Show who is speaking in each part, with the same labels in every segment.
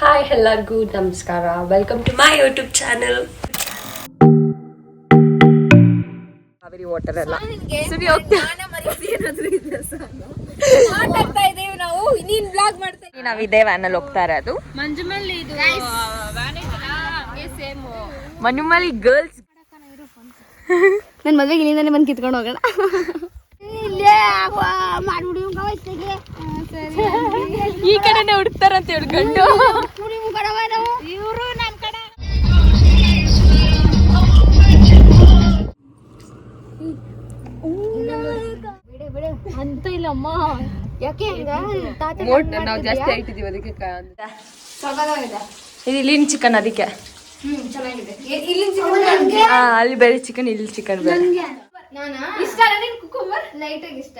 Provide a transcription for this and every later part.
Speaker 1: Hi ಎಲ್ಲರಿಗೂ ನಮಸ್ಕಾರ. Welcome to my YouTube channel. Kaveri water ಎಲ್ಲ ನಾವಿದೆ ವ್ಯಾನಲ್ಲಿ ಹೋಗ್ತಾ ಇರೋದು. ಮನುಮಲ್ ಗರ್ಲ್ಸ್
Speaker 2: ನನ್ನ ಮದ್ವೆಗೆ ಇಲ್ಲಿಂದಾನೆ ಬಂದು ಕಿತ್ಕೊಂಡು ಹೋಗೋಣ.
Speaker 1: ಈ ಕಡೆನೆ ಹುಡುಕ್ತಾರಂತ ಹೇಳ್ಕೊಂಡು
Speaker 2: ಇವರು ನನ್ನ ಕಡೆ ಅಂತ ಇಲ್ಲಮ್ಮ. ಯಾಕೆ
Speaker 1: ನಾವು ಜಾಸ್ತಿ ಆಯ್ತಿದೀವಿ ಅದಕ್ಕೆ ಇದು ಇಲ್ಲಿನ ಚಿಕನ್ ಅದಕ್ಕೆ ಅಲ್ಲಿ ಬೇರೆ ಚಿಕನ್ ಇಲ್ಲಿ ಚಿಕನ್ ಬೇರೆ.
Speaker 2: ಇಷ್ಟ ಕುಕುಂಬರ್ ಲೈಟ್ ಆಗಿ ಇಷ್ಟ.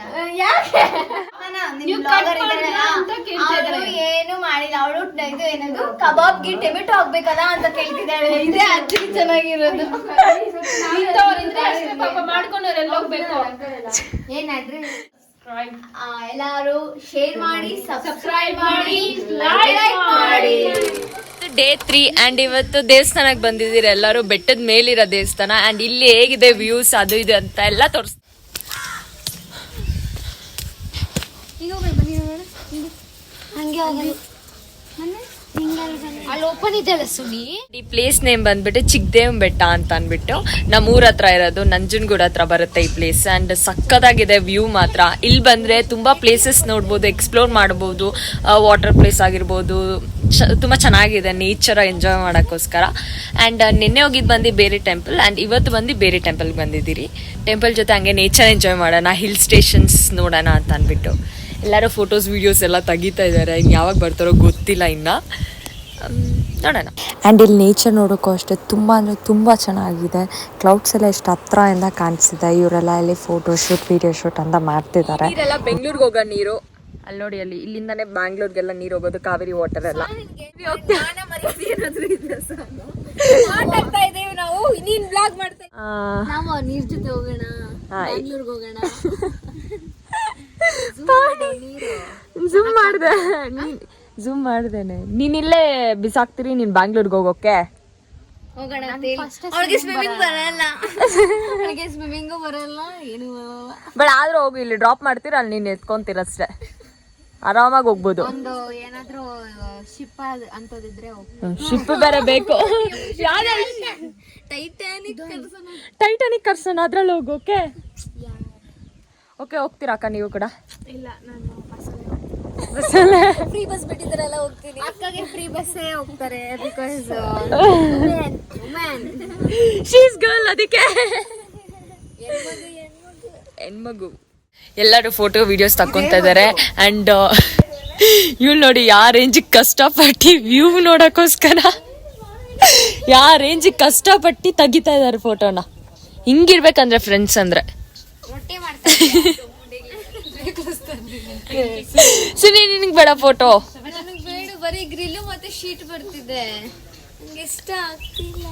Speaker 2: ಏನು ಮಾಡಿಲ್ಲ ಅವಳು. ಇದು ಏನದು ಕಬಾಬ್ಗೆ ಟೊಮೆಟೊ ಹಾಕ್ಬೇಕಲ್ಲ ಅಂತ ಕೇಳ್ತಿದ್ದಾಳೆ. ಇದೇ ಅಜ್ಜಿ ಚೆನ್ನಾಗಿರೋದು. ಏನಾದ್ರೆ ಎಲ್ಲಾರು ಶೇರ್ ಮಾಡಿ, ಸಬ್ಸ್ಕ್ರೈಬ್ ಮಾಡಿ, ಲೈಕ್ ಮಾಡಿ.
Speaker 1: ಡೇ 3 ಅಂಡ್ ಇವತ್ತು ದೇವಸ್ಥಾನಕ್ಕೆ ಬಂದಿದ್ದೀರಿ ಎಲ್ಲರೂ. ಬೆಟ್ಟದ ಮೇಲಿರೋ ದೇವಸ್ಥಾನ ಅಂಡ್ ಇಲ್ಲಿ ಹೇಗಿದೆ ವ್ಯೂಸ್ ಅದು ಇದು ಅಂತ ಎಲ್ಲ ತೋರಿಸ್.
Speaker 2: ಅಲ್ಲಿ ಓಪನ್ ಇದೆಯಲ್ಲ ಸುನಿ.
Speaker 1: ಈ ಪ್ಲೇಸ್ ನೇಮ್ ಬಂದ್ಬಿಟ್ಟು ಚಿಕ್ಕದೇವ್ ಬೆಟ್ಟ ಅಂತ ಅಂದ್ಬಿಟ್ಟು ನಮ್ಮ ಊರ ಹತ್ರ ಇರೋದು, ನಂಜನಗೂಡ ಹತ್ರ ಬರುತ್ತೆ ಈ ಪ್ಲೇಸ್. ಅಂಡ್ ಸಕ್ಕದಾಗಿದೆ ವ್ಯೂ ಮಾತ್ರ. ಇಲ್ಲಿ ಬಂದ್ರೆ ತುಂಬಾ ಪ್ಲೇಸಸ್ ನೋಡ್ಬೋದು, ಎಕ್ಸ್ಪ್ಲೋರ್ ಮಾಡ್ಬೋದು. ವಾಟರ್ ಪ್ಲೇಸ್ ಆಗಿರ್ಬೋದು, ತುಂಬಾ ಚೆನ್ನಾಗಿದೆ. ನೇಚರ್ ಎಂಜಾಯ್ ಮಾಡೋಕ್ಕೋಸ್ಕರ. ಅಂಡ್ ನಿನ್ನೆ ಹೋಗಿದ್ದು ಬಂದು ಬೇರೆ ಟೆಂಪಲ್ ಅಂಡ್ ಇವತ್ತು ಬಂದು ಬೇರೆ ಟೆಂಪಲ್ಗೆ ಬಂದಿದ್ದೀರಿ. ಟೆಂಪಲ್ ಜೊತೆ ಹಂಗೆ ನೇಚರ್ ಎಂಜಾಯ್ ಮಾಡೋಣ, ಹಿಲ್ ಸ್ಟೇಷನ್ಸ್ ನೋಡೋಣ ಅಂತ ಅಂದ್ಬಿಟ್ಟು ಎಲ್ಲರೂ ಫೋಟೋಸ್ ವಿಡಿಯೋಸ್ ಎಲ್ಲ ತೆಗಿತಾ ಇದ್ದಾರೆ. ಇನ್ನು ಯಾವಾಗ ಬರ್ತಾರೋ ಗೊತ್ತಿಲ್ಲ ಇನ್ನು, ನೋಡೋಣ. ಆ್ಯಂಡ್ ಇಲ್ಲಿ ನೇಚರ್ ನೋಡೋಕ್ಕೂ ಅಷ್ಟೇ ತುಂಬ ಅಂದರೆ ತುಂಬ ಚೆನ್ನಾಗಿದೆ. ಕ್ಲೌಡ್ಸ್ ಎಲ್ಲ ಎಷ್ಟು ಹತ್ರದಿಂದ ಕಾಣಿಸ್ತಿದೆ. ಇವರೆಲ್ಲ ಇಲ್ಲಿ ಫೋಟೋ ಶೂಟ್ ವಿಡಿಯೋ ಶೂಟ್ ಅಂತ ಮಾಡ್ತಿದ್ದಾರೆ. ನೀರೆಲ್ಲ ಬೆಂಗಳೂರಿಗೆ ಹೋಗೋ ನೀರು. ಅಲ್ಲಿ ನೋಡಿ, ಅಲ್ಲಿ ಇಲ್ಲಿಂದಾನೇ ಬ್ಯಾಂಗ್ಳೂರ್ಗೆಲ್ಲ ನೀರು ಹೋಗೋದು, ಕಾವೇರಿ ವಾಟರ್ ಎಲ್ಲ.
Speaker 2: ನಾವು ನೀರ್ ಜೊತೆ ಹೋಗೋಣ, ಬೆಂಗಳೂರಿಗೆ ಹೋಗೋಣ.
Speaker 1: ಝೂಮ್ ಮಾಡ್ದೇನೆ. ನೀನ್ ಇಲ್ಲೇ ಬಿಸಾಕ್ತಿರಿ, ನೀನ್ ಬ್ಯಾಂಗ್ಳೂರ್ಗೆ ಹೋಗೋಕೆ
Speaker 2: ಹೋಗೋಣ. ಅವ್ಳಿಗೆ ಸ್ವಿಮ್ಮಿಂಗ್ ಬರಲ್ಲ, ಅವಳಿಗೆ ಸ್ವಿಮ್ಮಿಂಗು ಬರಲ್ಲ, ಏನು ಬರಲ್ಲ.
Speaker 1: ಬಟ್ ಆದ್ರೂ ಹೋಗಿ ಇಲ್ಲಿ ಡ್ರಾಪ್ ಮಾಡ್ತೀರ, ಅಲ್ಲಿ ನೀನ್ ಎತ್ಕೊಂತೀರಷ್ಟೇ, ಆರಾಮಾಗಿ ಹೋಗ್ಬೋದು.
Speaker 2: ಒಂದು ಏನಾದ್ರೂ ಶಿಪ್ ಅಂತದಿದ್ರೆ
Speaker 1: ಶಿಪ್ ಬೇರೆ ಬೇಕು. ಟೈಟಾನಿಕ್ ಕರ್ಸೋಣ, ಅದ್ರಲ್ಲಿ ಹೋಗೋಕೆ. ಓಕೆ, ಹೋಗ್ತೀರಾ ಅಕ್ಕ ನೀವು ಕೂಡ?
Speaker 2: ಇಲ್ಲ, ನಾನು ಫ್ರೀ ಬಸ್ ಬಿಟ್ಟಿದ್ರಲ್ಲ ಹೋಗ್ತೀನಿ. ಅಕ್ಕಗೆ ಫ್ರೀ ಬಸ್ಸೇ ಹೋಗ್ತಾರೆ, ಬಿಕಾಸ್
Speaker 1: ಶಿ ಇಸ್ ಗರ್ಲ್, ಅದಕ್ಕೆ ಹೆಣ್ಮಗು. ಎಲ್ಲರೂ ಫೋಟೋ ವಿಡಿಯೋಸ್ ತಕ್ಕೊಂತ ಇದ್ದಾರೆ. ಅಂಡ್ ಇವಳು ನೋಡಿ ಯಾವ ರೇಂಜಿಗೆ ಕಷ್ಟಪಟ್ಟು ವ್ಯೂ ನೋಡೋಕ್ಕೋಸ್ಕರ ಯಾವ ರೇಂಜಿಗೆ ಕಷ್ಟಪಟ್ಟು ತೆಗಿತಾ ಇದ್ದಾರೆ ಫೋಟೋನ. ಹಿಂಗಿರ್ಬೇಕಂದ್ರೆ ಫ್ರೆಂಡ್ಸ್ ಅಂದ್ರೆ. ಸುನಿ, ನಿನಗೆ ಬೇಡ ಫೋಟೋ?
Speaker 2: ನನಗೆ ಬೇಡ, ಬರೀ ಗ್ರಿಲ್ಲು ಮತ್ತೆ ಶೀಟ್ ಬರ್ತಿದೆ, ಇಷ್ಟ ಆಗ್ತಿಲ್ಲ.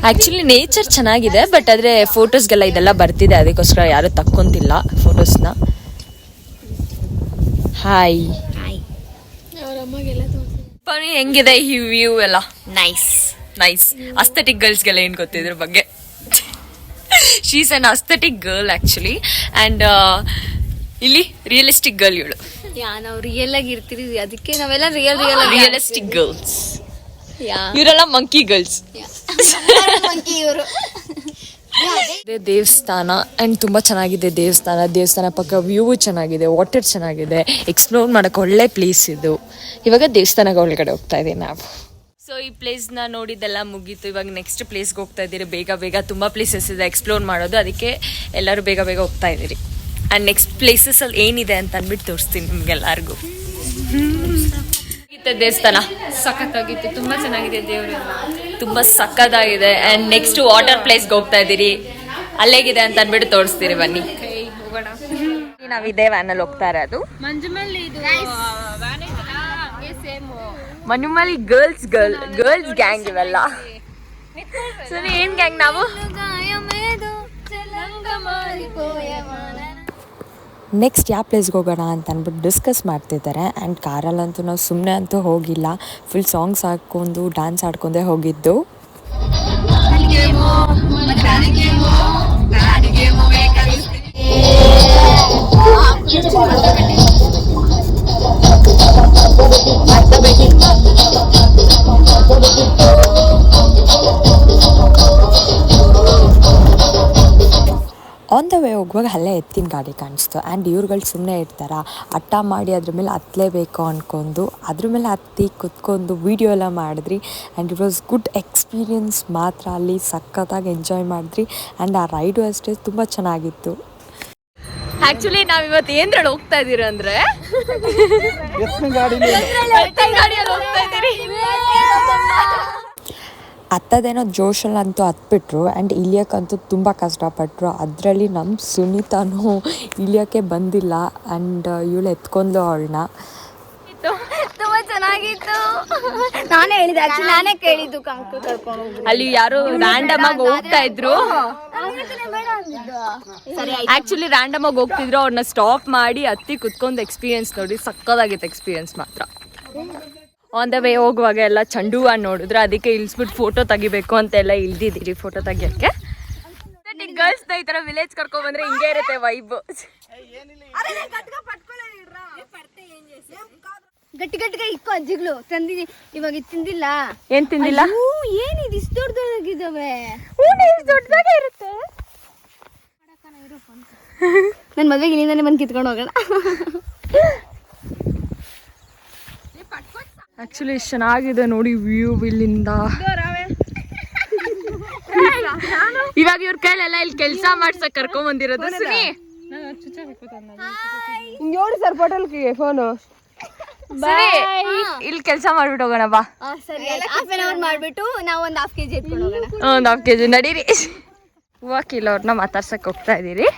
Speaker 1: ಆಕ್ಚುಲಿ ನೇಚರ್ ಚೆನ್ನಾಗಿದೆ, ಬಟ್ ಆದ್ರೆ ಫೋಟೋಸ್ಗೆಲ್ಲ ಇದೆಲ್ಲ ಬರ್ತಿದೆ, ಅದಕ್ಕೋಸ್ಕರ ಯಾರು ತಕ್ಕೊಂತಿಲ್ಲ ಫೋಟೋಸ್ನ. ಹಾಯ್, ಹೆಂಗಿದೆ ಈ ವ್ಯೂ ಎಲ್ಲ? Nice nice. ಅಸ್ಥೆಟಿಕ್ ಗರ್ಲ್ಸ್ಗೆಲ್ಲ ಏನ್ ಗೊತ್ತಿದ್ರ ಬಗ್ಗೆ? She is an aesthetic girl actually. And ಇಲ್ಲಿ ರಿಯಲಿಸ್ಟಿಕ್ ಗರ್ಲ್ ಇವಳು.
Speaker 2: ನಾವು ರಿಯಲ್ ಆಗಿ ಇರ್ತೀವಿ, ಅದಕ್ಕೆ ನಾವೆಲ್ಲ
Speaker 1: ರಿಯಲಿಸ್ಟಿಕ್ ಗರ್ಲ್ಸ್. ಇವರೆಲ್ಲ ಮಂಕಿ ಗರ್ಲ್ಸ್.
Speaker 2: ಇವರು
Speaker 1: ದೇವಸ್ಥಾನ ಅಂಡ್ ತುಂಬಾ ಚೆನ್ನಾಗಿದೆ ದೇವಸ್ಥಾನ ಪಕ್ಕ ವ್ಯೂ ಚೆನ್ನಾಗಿದೆ, ವಾಟರ್ ಚೆನ್ನಾಗಿದೆ, ಎಕ್ಸ್ಪ್ಲೋರ್ ಮಾಡಕ್ಕೆ ಒಳ್ಳೆ ಪ್ಲೇಸ್ ಇದು. ಇವಾಗ ದೇವಸ್ಥಾನಕ್ಕೆ ಒಳಗಡೆ ಹೋಗ್ತಾ ಇದೀವಿ ನಾವು. ಸೊ ಈ ಪ್ಲೇಸ್ನ ನೋಡಿದ್ದೆಲ್ಲ ಮುಗೀತು. ಇವಾಗ ನೆಕ್ಸ್ಟ್ ಪ್ಲೇಸ್ಗೆ ಹೋಗ್ತಾ ಇದ್ದೀರಿ. ಬೇಗ ತುಂಬಾ ಪ್ಲೇಸಸ್ ಇದೆ ಎಕ್ಸ್ಪ್ಲೋರ್ ಮಾಡೋದು, ಅದಕ್ಕೆ ಎಲ್ಲರೂ ಬೇಗ ಹೋಗ್ತಾ ಇದ್ದೀರಿ. ಆ್ಯಂಡ್ ನೆಕ್ಸ್ಟ್ ಪ್ಲೇಸಸ್ ಅಲ್ಲಿ ಏನಿದೆ ಅಂತ ಅಂದ್ಬಿಟ್ಟು ತೋರಿಸ್ತೀನಿ ನಿಮ್ಗೆಲ್ಲರಿಗೂ. ದೇವಸ್ಥಾನ
Speaker 3: ಸಖತ್ತಾಗಿತ್ತು, ತುಂಬಾ ಚೆನ್ನಾಗಿದೆ, ದೇವರು
Speaker 1: ತುಂಬಾ ಸಖತ್ತಾಗಿದೆ. ಅಂಡ್ ನೆಕ್ಸ್ಟ್ ವಾಟರ್ ಪ್ಲೇಸ್ಗೆ ಹೋಗ್ತಾ ಇದ್ದೀರಿ, ಅಲ್ಲೇಗಿದೆ ಅಂತ ಅಂದ್ಬಿಟ್ಟು ತೋರಿಸ್ತೀರಿ, ಬನ್ನಿ
Speaker 3: ಹೋಗೋಣ.
Speaker 1: ನಾವಿದೆ ವ್ಯಾನಲ್ಲಿ ಹೋಗ್ತಾ ಇರೋದು.
Speaker 3: ಮಂಜುಮಲ್ಲಿ ಇದು
Speaker 1: ಮನುಮಲ್ ಗರ್ಲ್ಸ್ ಗ್ಯಾಂಗ್ ಇವೆಲ್ಲ. ಸರಿ, ಏನ್ ಗ್ಯಾಂಗ್ ನಾವು?
Speaker 4: ನೆಕ್ಸ್ಟ್ ಯಾವ ಪ್ಲೇಸ್ಗೆ ಹೋಗೋಣ ಅಂತ ಅಂದ್ಬಿಟ್ಟು ಡಿಸ್ಕಸ್ ಮಾಡ್ತಿದ್ದಾರೆ. ಆ್ಯಂಡ್ ಕಾರಲ್ಲಂತೂ ನಾವು ಸುಮ್ಮನೆ ಅಂತೂ ಹೋಗಿಲ್ಲ, ಫುಲ್ ಸಾಂಗ್ಸ್ ಹಾಕ್ಕೊಂಡು ಡ್ಯಾನ್ಸ್ ಆಡ್ಕೊಂಡೇ ಹೋಗಿದ್ದು. ಆನ್ ದ ವೇ ಹೋಗುವಾಗ ಅಲ್ಲೇ ಎತ್ತಿನ ಗಾಡಿ ಕಾಣಿಸ್ತು. ಆ್ಯಂಡ್ ಇವ್ರುಗಳು ಸುಮ್ಮನೆ ಇರ್ತಾರ, ಹಠ ಮಾಡಿ ಅದ್ರ ಮೇಲೆ ಹತ್ತಲೇಬೇಕು ಅಂದ್ಕೊಂಡು ಅದ್ರ ಮೇಲೆ ಹತ್ತಿ ಕುತ್ಕೊಂಡು ವೀಡಿಯೋ ಎಲ್ಲ ಮಾಡಿದ್ರಿ. And it was good experience ಮಾತ್ರ. ಅಲ್ಲಿ ಸಖತ್ತಾಗಿ ಎಂಜಾಯ್ ಮಾಡಿದ್ರಿ. ಆ್ಯಂಡ್ ಆ ರೈಡು ಅಷ್ಟೇ ತುಂಬ ಚೆನ್ನಾಗಿತ್ತು.
Speaker 1: ಆಕ್ಚುಲಿ ನಾವ್ ಇವತ್ತು ಏನ್ರಲ್ಲಿ ಹೋಗ್ತಾ ಇದೀರ ಅಂದ್ರೆ
Speaker 4: ಹತ್ತದೇನೋ ಜೋಶಲ್ಲಂತೂ ಹತ್ಬಿಟ್ರು. ಆ್ಯಂಡ್ ಇಳಿಯೋಕ್ಕಂತೂ ತುಂಬ ಕಷ್ಟಪಟ್ಟರು. ಅದರಲ್ಲಿ ನಮ್ಮ ಸುನೀತಾನು ಇಳಿಯೋಕ್ಕೆ ಬಂದಿಲ್ಲ. ಆ್ಯಂಡ್ ಇವಳು ಎತ್ಕೊಂಡ್ಲು ಅವಳನ್ನ.
Speaker 2: ತುಂಬಾ ಚೆನ್ನಾಗಿತ್ತು. ನಾನೇ ಹೇಳಿದೆ, ಆಕ್ಚುಲಿ ನಾನೇ ಕೇಳಿದ್ದು ಕರ್ಕೊಂಡು ಹೋಗ್ರಿ.
Speaker 1: ಅಲ್ಲಿ ಯಾರು ರ್ಯಾಂಡಮ್ ಆಗಿ ಹೋಗ್ತಾ ಇದ್ರು. ಆಕ್ಚುಲಿ ರ್ಯಾಂಡಮ್ ಆಗಿ ಹೋಗ್ತಿದ್ರು, ಅವ್ರನ್ನ ಸ್ಟಾಪ್ ಮಾಡಿ ಹತ್ತಿ ಕುತ್ಕೊಂಡು ಎಕ್ಸ್ಪೀರಿಯನ್ಸ್ ನೋಡಿ ಸಕ್ಕದಾಗಿತ್ತು ಎಕ್ಸ್ಪೀರಿಯನ್ಸ್ ಮಾತ್ರ. ಆನ್ ದ ವೇ ಹೋಗುವಾಗ ಎಲ್ಲ ಚೆಂಡು ಹೂವು ನೋಡಿದ್ರೆ ಅದಕ್ಕೆ ಇಳಿಸ್ಬಿಟ್ಟು ಫೋಟೋ ತೆಗಿಬೇಕು ಅಂತೆಲ್ಲ ಇಳ್ದಿದ್ದೀರಿ ಫೋಟೋ ತೆಗಿಯೋಕ್ಕೆ. ಗರ್ಲ್ಸ್ ಈ ಥರ ವಿಲೇಜ್ ಕರ್ಕೊಂಡ್ ಬಂದ್ರೆ ಹಿಂಗೆ ಇರುತ್ತೆ ವೈಬ್.
Speaker 2: ಗಟ್ಟಿ ಗಟ್ಟಿಗೆ ಇಕ್ಕೋ ಅಜ್ಜಿಗಳು ತಂದಿನಿ. ಇವಾಗ ತಿಂದಿಲ್ಲ.
Speaker 1: ಏನ್ ತಿಂದಿಲ್ಲ?
Speaker 2: ಏನಿದು ಇಷ್ಟು ದೊಡ್ಡದಾಗಿದ್ದಾವೆ.
Speaker 1: ದೊಡ್ಡದಾಗೆ ಇರುತ್ತೆ.
Speaker 2: ನನ್ನ ಮದ್ವೆಗೆ ಇಲ್ಲಿಂದಾನೆ ಬಂದು ಕಿತ್ಕೊಂಡು ಹೋಗೋಣ.
Speaker 1: ಆಕ್ಚುಲಿ ಎಷ್ಟು ಚೆನ್ನಾಗಿದೆ ನೋಡಿ ವ್ಯೂ ಇಲ್ಲಿಂದ. ಇವಾಗ ಇವ್ರ ಕೈಲೆಲ್ಲ ಇಲ್ಲಿ ಕೆಲಸ ಮಾಡ್ಸಕ್ ಕರ್ಕೊಂಡ್ ಬಂದಿರೋದು. ಸರಿ ಇಲ್ಲಿ ಕೆಲಸ ಮಾಡ್ಬಿಟ್ಟು ಹೋಗೋಣ ಬಾ.
Speaker 2: ಸರಿ, ಹಾಫ್ ಅನ್ ಅವರ್ ಮಾಡ್ಬಿಟ್ಟು ನಾವು ಒಂದು ಹಾಫ್ ಕೆಜಿ ಎತ್ಕೊಂಡು ಹೋಗೋಣ.
Speaker 1: ಒಂದು ಹಾಫ್ ಕೆಜಿ ನಡೀರಿ. ಹೂವ ಕಿಲೋರ್ನ ಮಾತಾಡ್ಸಕ್ ಹೋಗ್ತಾ ಇದೀರಿ.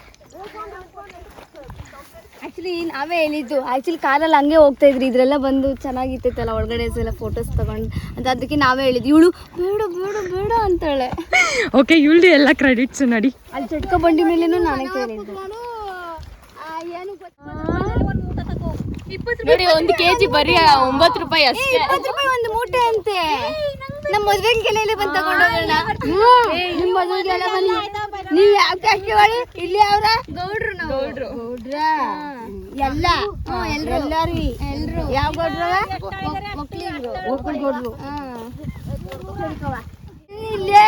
Speaker 2: ಆಕ್ಚುಲಿ ನಾವೇ ಹೇಳಿದ್ದು, ಆಕ್ಚುಲಿ ಕಾರಲ್ಲಿ ಹಂಗೆ ಹೋಗ್ತಾ ಇದ್ರಿ, ಇದ್ರೆಲ್ಲ ಬಂದು ಚೆನ್ನಾಗಿತ್ತಲ್ಲ ಒಳಗಡೆ ಎಲ್ಲ ಫೋಟೋಸ್ ತಗೊಂಡು ಅಂತ. ಅದಕ್ಕೆ ನಾವೇ ಹೇಳಿದ್ವಿ. ಇವಳು ಬೇಡ ಬೇಡ ಬೇಡ ಅಂತಾಳೆ.
Speaker 1: ಓಕೆ, ಇವಳು ಎಲ್ಲ ಕ್ರೆಡಿಟ್ಸ್ ನಡಿ.
Speaker 2: ಅಲ್ಲಿ ಚಟ್ಕ ಬಂಡಿ ಮೇಲೇನು ನಾನೇ ಕೇಳಿದ್ದು.
Speaker 1: ನೋಡಿ 1 ಕೆಜಿ ಬರೀ 9 ರೂಪಾಯಿ ಅಷ್ಟೇ.
Speaker 2: 20 ರೂಪಾಯಿ ಒಂದು ಮೂಟೆ ಅಂತೆ. ನಮ್ಮ ಮದ್ವೆಗೆ ಕೆಲೇ ಬಂದು ತಗೊಂಡು ಹೋಗೋಣ. ನಿಮ್ಮ ಮದ್ವೆಗೆಲ್ಲ ಬನ್ನಿ. ನೀವು ಯಾವ ಕಾಸ್ಟ್ ಹೇಳಿ? ಇಲ್ಲಿ ಅವ್ರ ಗೌಡ್ರು. ಗೌಡ್ರ ಎಲ್ಲ ಎಲ್ಲರೂ ಯಾವ ಗೌಡ್ರವ? ಮಕ್ಳಿದ್ರು ಒಕ್ಕಲ್ ಗೌಡ್ರು. ಇಲ್ಲೇ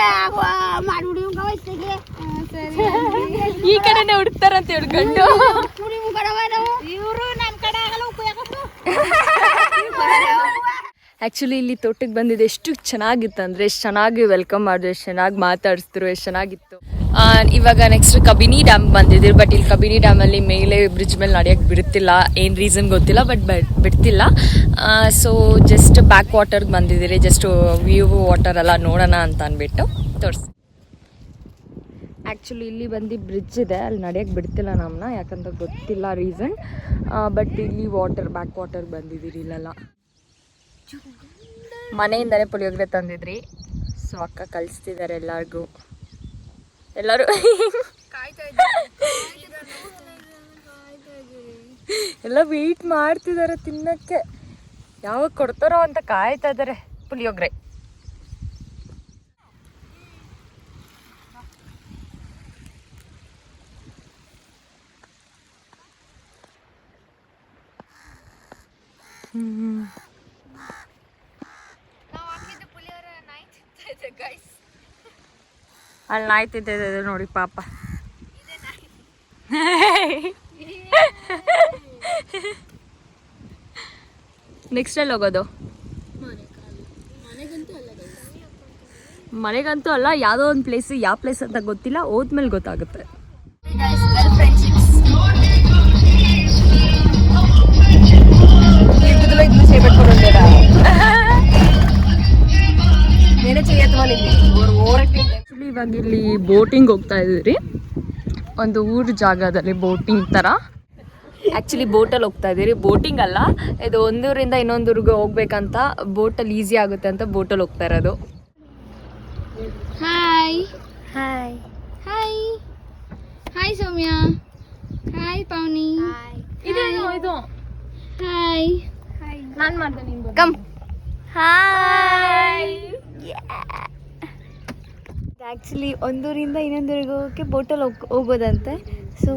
Speaker 2: ಮಾಡ್ಬಿಡಿ.
Speaker 1: ಈ ಕಡೆನೆ ಹುಡುಕ್ತಾರಂತ ಹೇಳ್ಕೊಂಡು
Speaker 2: ಇವರು ನನ್ನ ಕಡೆ ಆಗಲ್ಲ.
Speaker 1: ಆ್ಯಕ್ಚುಲಿ ಇಲ್ಲಿ ತೋಟಕ್ಕೆ ಬಂದಿದ್ದು ಎಷ್ಟು ಚೆನ್ನಾಗಿತ್ತು ಅಂದರೆ, ಎಷ್ಟು ಚೆನ್ನಾಗಿ ವೆಲ್ಕಮ್ ಮಾಡಿದ್ರು, ಎಷ್ಟು ಚೆನ್ನಾಗಿ ಮಾತಾಡಿಸಿದ್ರು, ಎಷ್ಟು ಚೆನ್ನಾಗಿತ್ತು. ಇವಾಗ ನೆಕ್ಸ್ಟ್ ಕಬಿನಿ ಡ್ಯಾಮ್ ಬಂದಿದ್ದೀರಿ. ಬಟ್ ಇಲ್ಲಿ ಕಬಿನಿ ಡ್ಯಾಮಲ್ಲಿ ಮೇಲೆ ಬ್ರಿಡ್ಜ್ ಮೇಲೆ ನಡೆಯೋಕ್ಕೆ ಬಿಡ್ತಿಲ್ಲ. ಏನು ರೀಸನ್ ಗೊತ್ತಿಲ್ಲ, ಬಟ್ ಬಿಡ್ತಿಲ್ಲ. ಸೊ ಜಸ್ಟ್ ಬ್ಯಾಕ್ ವಾಟರ್ಗೆ ಬಂದಿದ್ದೀರಿ. ಜಸ್ಟ್ ವ್ಯೂ ವಾಟರ್ ಎಲ್ಲ ನೋಡೋಣ ಅಂತ ಅಂದ್ಬಿಟ್ಟು ತೋರಿಸಿ. ಆ್ಯಕ್ಚುಲಿ ಇಲ್ಲಿ ಬಂದು ಬ್ರಿಡ್ಜ್ ಇದೆ, ಅಲ್ಲಿ ನಡೆಯೋಕ್ಕೆ ಬಿಡ್ತಿಲ್ಲ ನಮ್ಮನ್ನ, ಯಾಕಂತ ಗೊತ್ತಿಲ್ಲ ರೀಸನ್. ಬಟ್ ಇಲ್ಲಿ ಬ್ಯಾಕ್ ವಾಟರ್ಗೆ ಬಂದಿದ್ದೀರಿ. ಇಲ್ಲೆಲ್ಲ ಮನೆಯಿಂದಲೇ ಪುಳಿಯೋಗರೆ ತಂದಿದ್ರಿ. ಸೊ ಅಕ್ಕ ಕಳಿಸ್ತಿದ್ದಾರೆ ಎಲ್ಲರಿಗೂ. ಎಲ್ಲರೂ ಎಲ್ಲ ವೆಯ್ಟ್ ಮಾಡ್ತಿದ್ದಾರೆ ತಿನ್ನಕ್ಕೆ, ಯಾವಾಗ ಕೊಡ್ತಾರೋ ಅಂತ ಕಾಯ್ತಾ ಇದ್ದಾರೆ ಪುಳಿಯೋಗರೆ. ಅಲ್ಲಿ ನಾಯಿ ತಿಂತಿದೆ ನೋಡಿ ಪಾಪ. ನೆಕ್ಸ್ಟ್ ಎಲ್ಲಿ ಹೋಗೋದು? ಮನೆಗಂತೂ ಅಲ್ಲ, ಯಾವುದೋ ಒಂದು ಪ್ಲೇಸ್. ಯಾವ ಪ್ಲೇಸ್ ಅಂತ ಗೊತ್ತಿಲ್ಲ, ಹೋದ್ಮೇಲೆ ಗೊತ್ತಾಗುತ್ತೆ. ಇವಾಗ ಇಲ್ಲಿ ಬೋಟಿಂಗ್ ಹೋಗ್ತಾ ಇದ್ದೀರಿ, ಒಂದು ಊರ ಜಾಗದಲ್ಲಿ ಬೋಟಿಂಗ್ ಥರ. ಆ್ಯಕ್ಚುಲಿ ಬೋಟಲ್ಲಿ ಹೋಗ್ತಾ ಇದ್ದೀರಿ, ಬೋಟಿಂಗ್ ಅಲ್ಲ ಇದು. ಒಂದೂರಿಂದ ಇನ್ನೊಂದೂರಿಗೆ ಹೋಗ್ಬೇಕಂತ ಬೋಟಲ್ಲಿ ಈಸಿ ಆಗುತ್ತೆ ಅಂತ ಬೋಟಲ್ಲಿ ಹೋಗ್ತಾ ಇರೋದು.
Speaker 2: ಹಾಯ್ ಹಾಯ್ ಹಾಯ್ ಹಾಯ್ ಸೌಮ್ಯ. ಹಾಯ್ ಪವನಿ.
Speaker 3: ಇದೇನು ಇದು
Speaker 2: ಹಾಯ್.
Speaker 3: ನಾನ್ ಮಾಡ್ದೆ ನೀನ್
Speaker 2: ಕಮ್. ಹಾಯ್. ಆ್ಯಕ್ಚುಲಿ ಒಂದೂರಿಂದ ಇನ್ನೊಂದೂರಿಗೆ ಹೋಗೋಕ್ಕೆ ಬೋಟಲ್ಲಿ ಹೋಗೋದಂತೆ. ಸೊ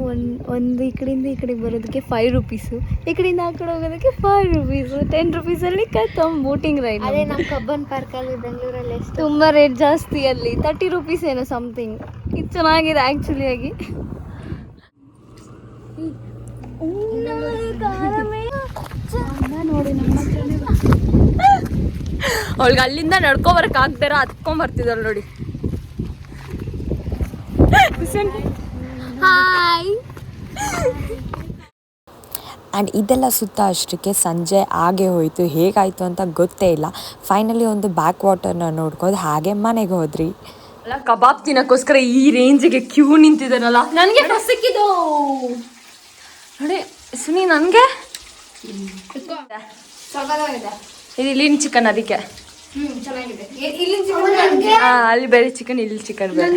Speaker 2: ಒಂದು ಈ ಕಡೆಯಿಂದ ಈ ಕಡೆಗೆ ಬರೋದಕ್ಕೆ 5 ರೂಪೀಸು, ಈ ಕಡೆಯಿಂದ ಆ ಕಡೆ ಹೋಗೋದಕ್ಕೆ 5 ರೂಪೀಸು. 10 ರೂಪೀಸಲ್ಲಿ boating ride.
Speaker 5: ಅದೇ ನಮ್ಮ ಕಬ್ಬನ್ ಪಾರ್ಕಲ್ಲಿ ಬೆಂಗಳೂರಲ್ಲಿ ಎಷ್ಟು
Speaker 2: ತುಂಬ ರೇಟ್ ಜಾಸ್ತಿ ಅಲ್ಲಿ, 30 ರೂಪೀಸ್ ಏನೋ ಸಮಥಿಂಗ್. ಇದು ಚೆನ್ನಾಗಿದೆ ಆ್ಯಕ್ಚುಲಿ ಆಗಿ.
Speaker 1: ಅವಳಿಗೆ ಅಲ್ಲಿಂದ ನಡ್ಕೊಬರಕ್ ಆಗ್ತಾರ ಹತ್ಕೊಂಡ್ ಬರ್ತಿದ್ದಾಳೆ ನೋಡಿ.
Speaker 2: ಹಾಯ್.
Speaker 4: ಆ್ಯಂಡ್ ಇದೆಲ್ಲ ಸುತ್ತ ಅಷ್ಟಕ್ಕೆ ಸಂಜೆ ಆಗೇ ಹೋಯಿತು. ಹೇಗಾಯಿತು ಅಂತ ಗೊತ್ತೇ ಇಲ್ಲ. ಫೈನಲಿ ಒಂದು ಬ್ಯಾಕ್ ವಾಟರ್ನ ನೋಡ್ಕೊಂಡು ಹಾಗೆ ಮನೆಗೆ ಹೋದ್ರಿ.
Speaker 1: ಅಲ್ಲ ಕಬಾಬ್ ತಿನ್ನಕ್ಕೋಸ್ಕರ ಈ ರೇಂಜಿಗೆ ಕ್ಯೂ ನಿಂತಿದ್ದಾರಲ್ಲ. ನನಗೆ ಸಿಕ್ಕಿದ್ದು ನೋಡಿ ಸುನಿ, ನನಗೆ ಇದು ಇಲ್ಲಿನ ಚಿಕನ್, ಅದಕ್ಕೆ ಅಲ್ಲಿ ಬೇರೆ ಚಿಕನ್, ಇಲ್ಲಿ ಚಿಕನ್ ಬೇರೆ.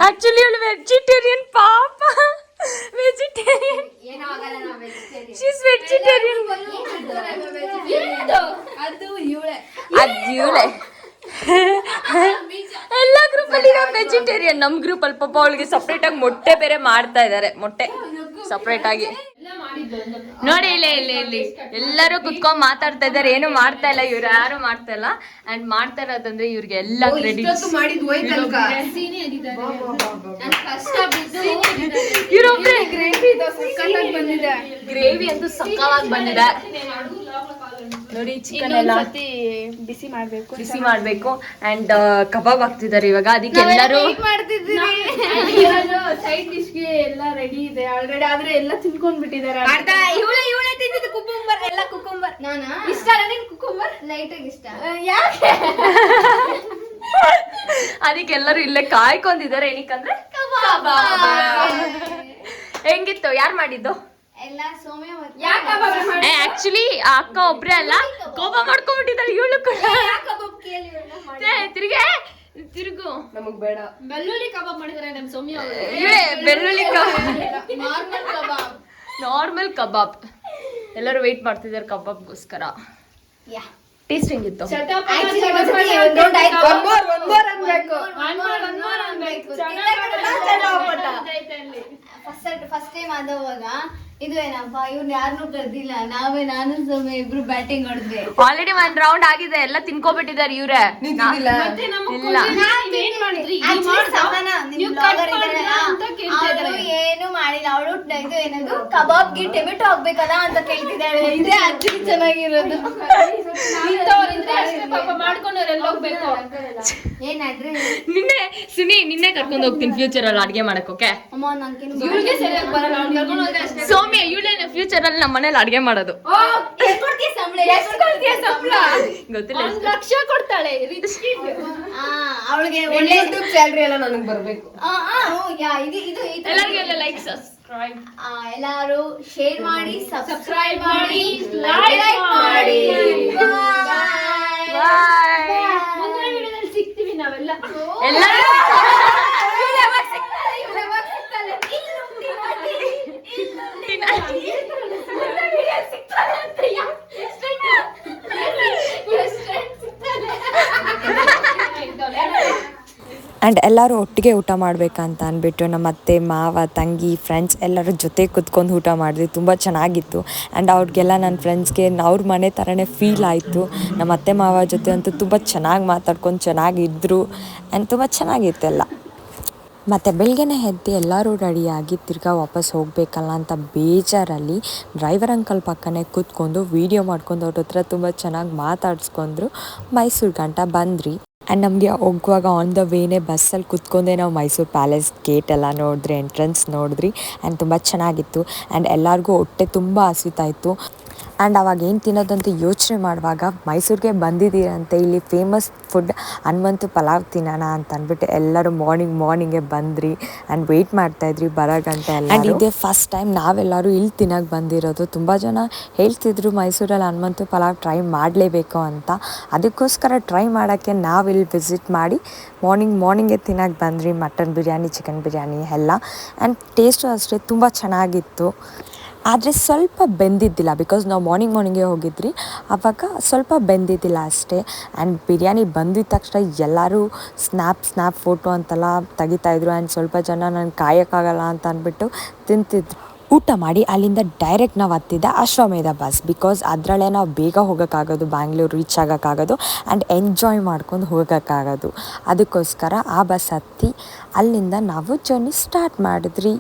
Speaker 1: ಆಕ್ಚುಲಿ ಇವಳು ವೆಜಿಟೇರಿಯನ್, ಪಾಪ ವೆಜಿಟೇರಿಯನ್, ಶೀಸ್ ವೆಜಿಟೇರಿಯನ್. ಅದು ಇವಳೆ. ಎಲ್ಲ ಗ್ರೂಪಲ್ಲಿ ನಾವು ವೆಜಿಟೇರಿಯನ್. ನಮ್ಮ ಗ್ರೂಪಲ್ಲಿ ಪಾಪ ಅವಳಿಗೆ ಸಪ್ರೇಟ್ ಆಗಿ ಮೊಟ್ಟೆ ಬೇರೆ ಮಾಡ್ತಾ ಇದ್ದಾರೆ. ಮೊಟ್ಟೆ ಸಪ್ರೇಟ್ ಆಗಿ ನೋಡಿ. ಇಲ್ಲಿ ಎಲ್ಲರೂ ಕುತ್ಕೊಂಡ್ ಮಾತಾಡ್ತಾ ಇದ್ದಾರೆ. ಏನು ಮಾಡ್ತಾ ಇಲ್ಲ ಇವ್ರು, ಯಾರು ಮಾಡ್ತಾ ಇಲ್ಲ. ಅಂಡ್ ಮಾಡ್ತಾ ಇರೋದಂದ್ರೆ ಇವ್ರಿಗೆ ಎಲ್ಲ ಕ್ರೆಡಿಟ್. ಗ್ರೇವಿ ಅಂತೂ ಸಕ್ಕತ್ತಾಗಿ ಬಂದಿದೆ ನೋಡಿ. ಚಿಕನ್ ಎಲ್ಲ
Speaker 2: ಬಿಸಿ ಮಾಡ್ಬೇಕು
Speaker 1: ಅಂಡ್ ಕಬಾಬ್ ಹಾಕ್ತಿದ್ದಾರೆ ಇವಾಗ. ಅದಕ್ಕೆ ಎಲ್ಲರೂ
Speaker 2: ಸೈಡ್ ಡಿಶ್ಗೆ ಎಲ್ಲ ರೆಡಿ ಇದೆ ಆಲ್ರೆಡಿ. ಆದ್ರೆ ಎಲ್ಲ ತಿನ್ಕೊಂಡ್ ಬಿಟ್ಟಿದ್ದಾರೆ. ಎಲ್ಲ ಕುಕುಂಬರ್. ಇಷ್ಟ ಕುಕುಂಬರ್ ಲೈಟ್ ಆಗಿ ಇಷ್ಟ. ಯಾಕೆ?
Speaker 1: ಅದಕ್ಕೆ ಎಲ್ಲರೂ ಇಲ್ಲೇ ಕಾಯ್ಕೊಂಡಿದ್ದಾರೆ. ಏನಕ್ಕಂದ್ರೆ ಹೆಂಗಿತ್ತು? ಯಾರು ಮಾಡಿದ್ದು?
Speaker 2: ಎಲ್ಲ ಸೌಮ್ಯ.
Speaker 1: ಆಕ್ಚುಲಿ ಆ ಅಕ್ಕ ಒಬ್ರೇ ಅಲ್ಲ, ಕೋಪ ಮಾಡ್ಕೊಂಡ್ಬಿಟ್ಟಿದ್ದಾಳೆ ಇವಳು ಕೂಡ. ತಿರುಗು
Speaker 3: ನಮಗ್ ಬೇಡ. ಬೆಳ್ಳುಳ್ಳಿ ಕಬಾಬ್ ಮಾಡಿದಾರೆ ನಮ್ ಸೌಮ್ಯ ಅವರು.
Speaker 1: ಬೆಳ್ಳುಳ್ಳಿ ನಾರ್ಮಲ್ ಕಬಾಬ್. ಎಲ್ಲರೂ ವೇಟ್ ಮಾಡ್ತಿದ್ದಾರೆ ಕಬಾಬ್ಗೋಸ್ಕರ. ಟೇಸ್ಟ್ ಹೆಂಗಿತ್ತು?
Speaker 2: ಫಸ್ಟ್ ಟೈಮ್ ಆದವಾಗ ಇದು ಏನಪ್ಪ, ಇವ್ನ ಯಾರನ್ನೂ ಕರ್ದಿಲ್ಲ, ನಾನು ಸೌಮ್ಯ ಇಬ್ರು ಬ್ಯಾಟಿಂಗ್ ಹೊಡೆದ್ವಿ.
Speaker 1: ಆಲ್ರೆಡಿ 1 ರೌಂಡ್ ಆಗಿದೆ, ಎಲ್ಲ ತಿನ್ಕೋಬಿಟ್ಟಿದ್ದಾರೆ ಇವ್ರೆ. ಇಲ್ಲ
Speaker 2: ಏನು ಮಾಡಿಲ್ಲ. ಅವಳು ಇದು ಏನದು ಕಬಾಬ್ಗೆ ಟೊಮೆಟೊ ಹಾಕ್ಬೇಕಲ್ಲ ಅಂತ ಕೇಳ್ತಿದ್ದಾಳೆ. ಇದೇ ಅಜ್ಜಿ ಚೆನ್ನಾಗಿರೋದು. ಏನಾದ್ರೆ
Speaker 1: ನಿನ್ನೆ ಕರ್ಕೊಂಡು ಹೋಗ್ತೀನಿ ಫ್ಯೂಚರ್ ಅಲ್ಲಿ ಅಡ್ಗೆ ಮಾಡಕ್. ಓಕೆ
Speaker 2: ಅಮ್ಮ ನಂಗೇನು
Speaker 1: ಸೌಮ್ಯ ಇವಳೇನೆ ಫ್ಯೂಚರ್ ಅಲ್ಲಿ ನಮ್ಮ ಮನೇಲಿ ಅಡ್ಗೆ ಮಾಡೋದು. ಗೊತ್ತಿಲ್ಲ,
Speaker 3: 1 ಲಕ್ಷ ಕೊಡ್ತಾಳೆ.
Speaker 2: ಅವಳಿಗೆ ಒಳ್ಳೆ
Speaker 3: ಸ್ಯಾಲ್ರಿ ಎಲ್ಲ ನನಗೆ ಬರ್ಬೇಕು.
Speaker 1: ಎಲ್ಲರಿಗೆಲ್ಲ ಲೈಕ್ ಸಬ್ಸ್ಕ್ರೈಬ್,
Speaker 2: ಎಲ್ಲಾರು ಶೇರ್ ಮಾಡಿ, ಸಬ್ಸ್ಕ್ರೈಬ್ ಮಾಡಿ,
Speaker 3: ಲೈಕ್ ಮಾಡಿ.
Speaker 1: ಬಾಯ್.
Speaker 3: ಮುಂದಿನ ವಿಡಿಯೋದಲ್ಲಿ ಸಿಗ್ತೀವಿ ನಾವೆಲ್ಲ.
Speaker 1: ಎಲ್ಲರೂ
Speaker 4: ಆ್ಯಂಡ್ ಎಲ್ಲರೂ ಒಟ್ಟಿಗೆ ಊಟ ಮಾಡಬೇಕಂತ ಅಂದ್ಬಿಟ್ಟು ನಮ್ಮ ಅತ್ತೆ, ಮಾವ, ತಂಗಿ, ಫ್ರೆಂಡ್ಸ್ ಎಲ್ಲರೂ ಜೊತೆ ಕುತ್ಕೊಂಡು ಊಟ ಮಾಡಿದ್ವಿ. ತುಂಬ ಚೆನ್ನಾಗಿತ್ತು. ಆ್ಯಂಡ್ ಅವ್ರಿಗೆಲ್ಲ ನನ್ನ ಫ್ರೆಂಡ್ಸ್ಗೆ ಅವ್ರ ಮನೆ ಥರನೇ ಫೀಲ್ ಆಯಿತು. ನಮ್ಮ ಅತ್ತೆ ಮಾವ ಜೊತೆ ಅಂತೂ ತುಂಬ ಚೆನ್ನಾಗಿ ಮಾತಾಡ್ಕೊಂಡು ಚೆನ್ನಾಗಿದ್ದರು. ಆ್ಯಂಡ್ ತುಂಬ ಚೆನ್ನಾಗಿತ್ತೆಲ್ಲ. ಮತ್ತು ಬೆಳಗ್ಗೆನೇ ಎದ್ದು ಎಲ್ಲರೂ ರೆಡಿಯಾಗಿ ತಿರ್ಗಾ ವಾಪಸ್ ಹೋಗಬೇಕಲ್ಲ ಅಂತ ಬೇಜಾರಲ್ಲಿ ಡ್ರೈವರ್ ಅಂಕಲ್ ಪಕ್ಕನೇ ಕೂತ್ಕೊಂಡು ವೀಡಿಯೋ ಮಾಡ್ಕೊಂಡು ಅವ್ರ ಹತ್ರ ತುಂಬ ಚೆನ್ನಾಗಿ ಮಾತಾಡಿಸ್ಕೊಂಡ್ರು. ಮೈಸೂರು ಗಂಟ ಬಂದ್ರಿ. ಆ್ಯಂಡ್ ನಮಗೆ ಹೋಗುವಾಗ ಆನ್ ದ ವೇನೇ ಬಸ್ಸಲ್ಲಿ ಕುತ್ಕೊಂಡೇ ನಾವು ಮೈಸೂರು ಪ್ಯಾಲೇಸ್ ಗೇಟ್ ಎಲ್ಲ ನೋಡಿದ್ರಿ, ಎಂಟ್ರೆನ್ಸ್ ನೋಡಿದ್ರಿ. ಆ್ಯಂಡ್ ತುಂಬ ಚೆನ್ನಾಗಿತ್ತು. ಆ್ಯಂಡ್ ಎಲ್ಲರಿಗೂ ಹೊಟ್ಟೆ ತುಂಬ ಹಸಿತಾಯಿತ್ತು. ಆ್ಯಂಡ್ ಅವಾಗ ಏನು ತಿನ್ನೋದಂತ ಯೋಚನೆ ಮಾಡುವಾಗ ಮೈಸೂರಿಗೆ ಬಂದಿದ್ದೀರಂತೆ, ಇಲ್ಲಿ ಫೇಮಸ್ ಫುಡ್ ಹನುಮಂತು ಪಲಾವ್ ತಿನ್ನೋಣ ಅಂತ ಅಂದ್ಬಿಟ್ಟು ಎಲ್ಲರೂ ಮಾರ್ನಿಂಗೇ ಬಂದ್ರಿ ಆ್ಯಂಡ್ ವೆಯ್ಟ್ ಮಾಡ್ತಾಯಿದ್ರಿ ಬರೋ ಗಂಟೆ ಎಲ್ಲ. ಆ್ಯಂಡ್ ಇದೇ ಫಸ್ಟ್ ಟೈಮ್ ನಾವೆಲ್ಲರೂ ಇಲ್ಲಿ ತಿನ್ನೋಕ್ಕೆ ಬಂದಿರೋದು. ತುಂಬ ಜನ ಹೇಳ್ತಿದ್ರು ಮೈಸೂರಲ್ಲಿ ಹನುಮಂತು ಪಲಾವ್ ಟ್ರೈ ಮಾಡಲೇಬೇಕು ಅಂತ. ಅದಕ್ಕೋಸ್ಕರ ಟ್ರೈ ಮಾಡೋಕ್ಕೆ ನಾವಿಲ್ಲಿ ವಿಸಿಟ್ ಮಾಡಿ ಮಾರ್ನಿಂಗೇ ತಿನ್ನೋಕ್ಕೆ ಬಂದ್ರಿ. ಮಟನ್ ಬಿರಿಯಾನಿ, ಚಿಕನ್ ಬಿರಿಯಾನಿ ಎಲ್ಲ. ಆ್ಯಂಡ್ ಟೇಸ್ಟು ಅಷ್ಟೇ ತುಂಬ ಚೆನ್ನಾಗಿತ್ತು. ಆದರೆ ಸ್ವಲ್ಪ ಬೆಂದಿದ್ದಿಲ್ಲ, ಬಿಕಾಸ್ ನಾವು ಮಾರ್ನಿಂಗೇ ಹೋಗಿದ್ರಿ, ಆವಾಗ ಸ್ವಲ್ಪ ಬೆಂದಿದ್ದಿಲ್ಲ ಅಷ್ಟೇ. ಆ್ಯಂಡ್ ಬಿರಿಯಾನಿ ಬಂದಿದ್ದ ತಕ್ಷಣ ಎಲ್ಲರೂ ಸ್ನ್ಯಾಪ್ ಫೋಟೋ ಅಂತೆಲ್ಲ ತೆಗಿತಾಯಿದ್ರು. ಆ್ಯಂಡ್ ಸ್ವಲ್ಪ ಜನ ನಾನು ಕಾಯೋಕ್ಕಾಗಲ್ಲ ಅಂತ ಅಂದ್ಬಿಟ್ಟು ತಿಂತಿದ್ರು. ಊಟ ಮಾಡಿ ಅಲ್ಲಿಂದ ಡೈರೆಕ್ಟ್ ನಾವು ಹತ್ತಿದ್ದ ಅಶ್ವಮೇಧ ಬಸ್, ಬಿಕಾಸ್ ಅದರಲ್ಲೇ ನಾವು ಬೇಗ ಹೋಗೋಕ್ಕಾಗೋದು, ಬ್ಯಾಂಗ್ಳೂರು ರೀಚ್ ಆಗೋಕ್ಕಾಗೋದು ಆ್ಯಂಡ್ ಎಂಜಾಯ್ ಮಾಡ್ಕೊಂಡು ಹೋಗೋಕ್ಕಾಗೋದು. ಅದಕ್ಕೋಸ್ಕರ ಆ ಬಸ್ ಹತ್ತಿ ಅಲ್ಲಿಂದ ನಾವು ಜರ್ನಿ ಸ್ಟಾರ್ಟ್ ಮಾಡಿದ್ರಿ.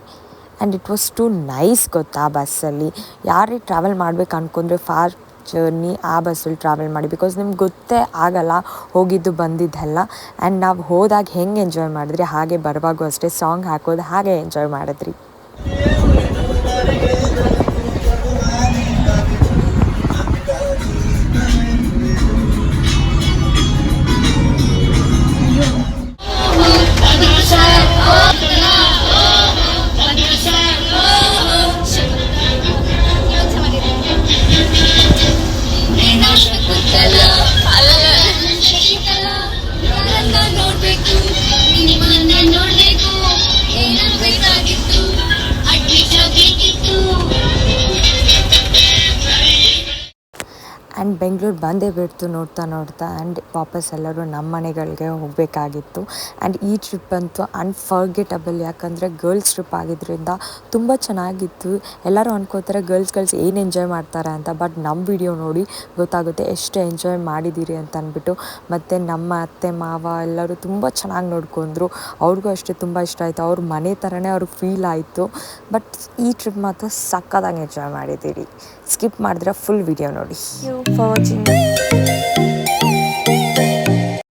Speaker 4: And it was too nice ಗೊತ್ತಾ. ಆ ಬಸ್ಸಲ್ಲಿ ಯಾರೇ ಟ್ರಾವೆಲ್ ಮಾಡ್ಬೇಕು ಅಂದ್ಕೊಂಡ್ರೆ ಫಾರ್ ಜರ್ನಿ ಆ ಬಸ್ಸಲ್ಲಿ ಟ್ರಾವೆಲ್ ಮಾಡಿ, ಬಿಕಾಸ್ ನಿಮ್ಗೆ ಗೊತ್ತೇ ಆಗಲ್ಲ ಹೋಗಿದ್ದು ಬಂದಿದ್ದೆಲ್ಲ. ಆ್ಯಂಡ್ ನಾವು ಹೋದಾಗ ಹೆಂಗೆ ಎಂಜಾಯ್ ಮಾಡಿದ್ರಿ ಹಾಗೆ ಬರುವಾಗೂ ಅಷ್ಟೇ ಸಾಂಗ್ ಹಾಕೋದು ಹಾಗೆ ಎಂಜಾಯ್ ಮಾಡಿದ್ರಿ. ಆ್ಯಂಡ್ ಬೆಂಗಳೂರು ಬಂದೇ ಬಿಡ್ತು ನೋಡ್ತಾ ಆ್ಯಂಡ್ ವಾಪಸ್ ಎಲ್ಲರೂ ನಮ್ಮ ಮನೆಗಳಿಗೆ ಹೋಗಬೇಕಾಗಿತ್ತು. ಆ್ಯಂಡ್ ಈ ಟ್ರಿಪ್ ಅಂತೂ ಅನ್ಫರ್ಗೆಟಬಲ್, ಯಾಕಂದರೆ ಗರ್ಲ್ಸ್ ಟ್ರಿಪ್ ಆಗಿದ್ದರಿಂದ ತುಂಬ ಚೆನ್ನಾಗಿತ್ತು. ಎಲ್ಲರೂ ಅನ್ಕೋತಾರೆ ಗರ್ಲ್ಸ್ ಏನು ಎಂಜಾಯ್ ಮಾಡ್ತಾರೆ ಅಂತ, ಬಟ್ ನಮ್ಮ ವಿಡಿಯೋ ನೋಡಿ ಗೊತ್ತಾಗುತ್ತೆ ಎಷ್ಟು ಎಂಜಾಯ್ ಮಾಡಿದ್ದೀರಿ ಅಂತ ಅಂದ್ಬಿಟ್ಟು. ಮತ್ತು ನಮ್ಮ ಅತ್ತೆ ಮಾವ ಎಲ್ಲರೂ ತುಂಬ ಚೆನ್ನಾಗಿ ನೋಡ್ಕೊಂಡ್ರು, ಅವ್ರಿಗೂ ಅಷ್ಟೇ ತುಂಬ ಇಷ್ಟ ಆಯಿತು. ಅವ್ರ ಮನೆ ಥರನೇ ಅವ್ರಿಗೆ ಫೀಲ್ ಆಯಿತು. ಬಟ್ ಈ ಟ್ರಿಪ್ ಮಾತ್ರ ಸಕ್ಕತ್ತಾಗಿ ಎಂಜಾಯ್ ಮಾಡಿದ್ದೀರಿ. ಸ್ಕಿಪ್ ಮಾಡಿದ್ರೆ ಫುಲ್ ವಿಡಿಯೋ ನೋಡಿ. For watching.